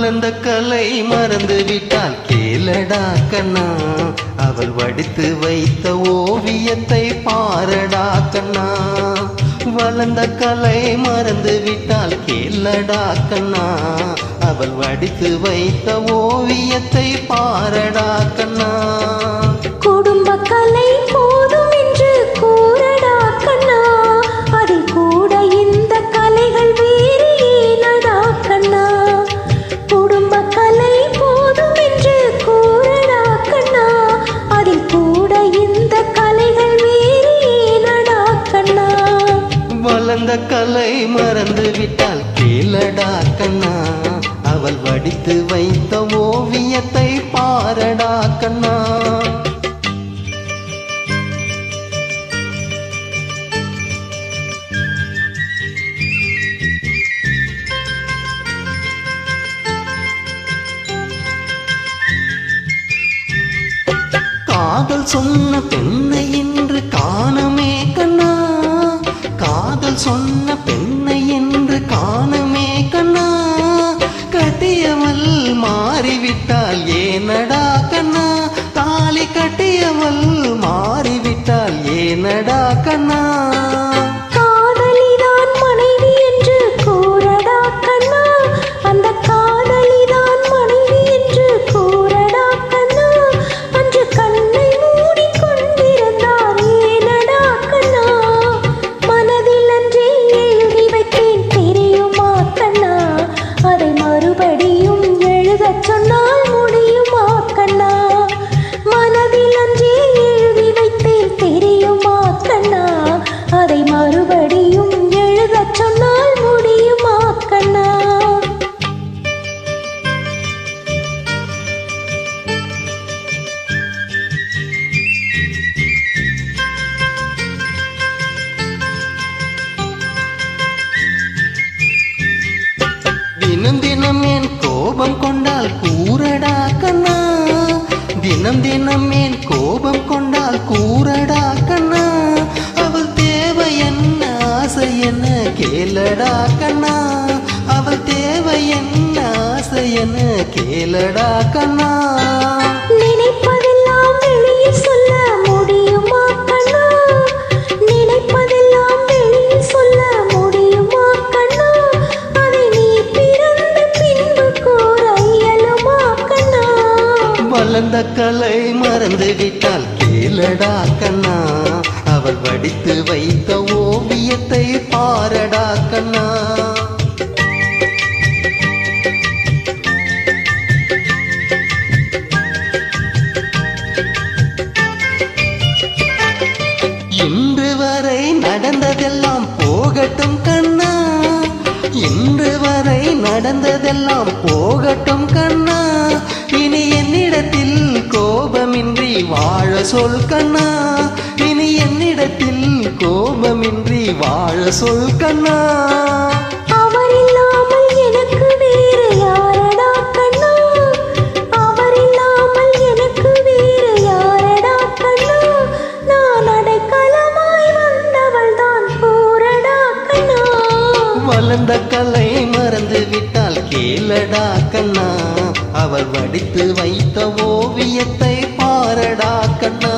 வளர்ந்த கலை மறந்து விட்டால் கேளடா கண்ணா, அவள் வடித்து வைத்த ஓவியத்தை பாரடா கண்ணா. வளர்ந்த கலை மறந்து விட்டால் கேளடா கண்ணா, அவள் வடித்து வைத்த ஓவியத்தை பாரடா கண்ணா. குடும்ப கலை போதும் என்று கூறடா கண்ணா, அதில் கூட இந்த கலைகள் வேறு ஏனடா கண்ணா. குடும்ப கலை போதும் என்று கூறடா கண்ணா, அதில் கூட இந்த கலைகள் வேறு ஏனடா கண்ணா. வளர்ந்த கலை மறந்து விட்டால் கேளடா கண்ணா, அவள் வடித்து வைத்த ஓவியத்தை பாரடா கண்ணா. காதல் சொன்ன பெண்ணை என்று காணமே கண்ணா, காதல் சொன்ன பெண்ணை என்று காணமே கண்ணா. கட்டியவள் மாறிவிட்டால் ஏனடா கண்ணா, தாலி கட்டியவள் மாறிவிட்டால் ஏனடா கண்ணா. காதலிதான் மனைவி என்று கூறடா கண்ணா, அந்த காதலிதான் மனைவி என்று கூறடா கண்ணா. அன்று கண்ணை மூடிக்கொண்டிருந்தார் ஏனடா கண்ணா, மனதில் அன்றே எழுதி வைத்தேன் தெரியுமா கண்ணா, அதை மறுபடியும் எழுதச் சொன்னால் முடியுமா கண்ணா. மனதில் அன்றே எழுதி வைத்தேன் தெரியுமா கண்ணா, அதை மறுபடியும் எழுதச் சொன்னால் முடியுமா கண்ணா. தினம் தினம் என் கோபம் கொண்டால் கூறடா கண்ணா, தினம் தினம் என் கோபம் கொண்டால் கூறடா கண்ணா. அவள் தேவை என்ன ஆசை என்ன கேளடா கண்ணா, அவள் தேவை என்ன ஆசை என்ன கேளடா கண்ணா. நினைப்பதெல்லாம் வெளியில் சொல்ல முடியுமா கண்ணா, நினைப்பதெல்லாம் வெளியில் சொல்ல முடியுமா கண்ணா. அதை நீ பிறந்த பின்பு கூற இயலுமா கண்ணா. வளர்ந்த கலை மறந்து விட்டால் கேளடா கண்ணா, அவள் வடித்து வைத்த ஓவியத்தை பாரடா கண்ணா. இன்று வரை நடந்ததெல்லாம் போகட்டும் கண்ணா, இன்று வரை நடந்ததெல்லாம் போகட்டும் கண்ணா. இனி என்னிடத்தில் கோபமின்றி வாழ சொல் கண்ணா, இனி என்னிடத்தில் கோபமின்றி வாழ சொல் கண்ணா. அவர் இல்லாமல் எனக்கு வேறு யாரடா கண்ணா, அவர் இல்லாமல் எனக்கு வேறு யாரடா கண்ணா. நான் அடைக்கலமாய் வந்தவள் தான் கூறடா கண்ணா. வளர்ந்த கலை மறந்து விட்டால் கேளடா கண்ணா, அவள் வடித்து வைத்த ஓவியத்தை பாரடா கண்ணா.